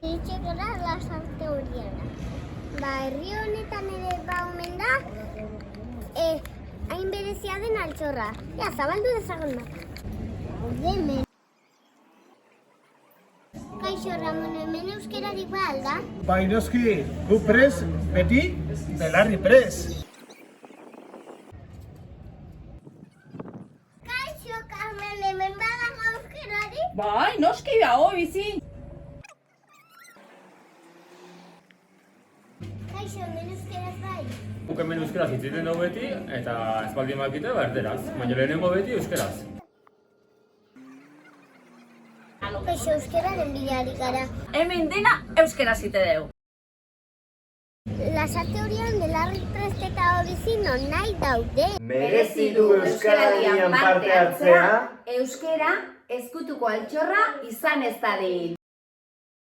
Iritsi gara lasarte horiena. Herri honetan ere omen da, hain berezia den altxorra. Zabaldu dezagun da. Hemen. Kaixo, Ramon, hemen euskerarik ba alda? Bai noski, gu pres, beti, belarri pres. Kaixo, Carmen, hemen badago euskerarik? Bai, noski dago bizi. Kaixo, hemen euskeraz bai? Guk hemen euskeraz hitz egiten dugu beti, eta ez baldin bakite, erderaz. Baina lehenengo beti euskeraz. Kaixo, euskeraren bilari gara. Hemen dena euskera zite dugu. Lasarte horian belarri prest eta bizi non nahi daude. Merezi du Euskaraldian parte hartzea, euskera ezkutuko altxorra izan ez dadin.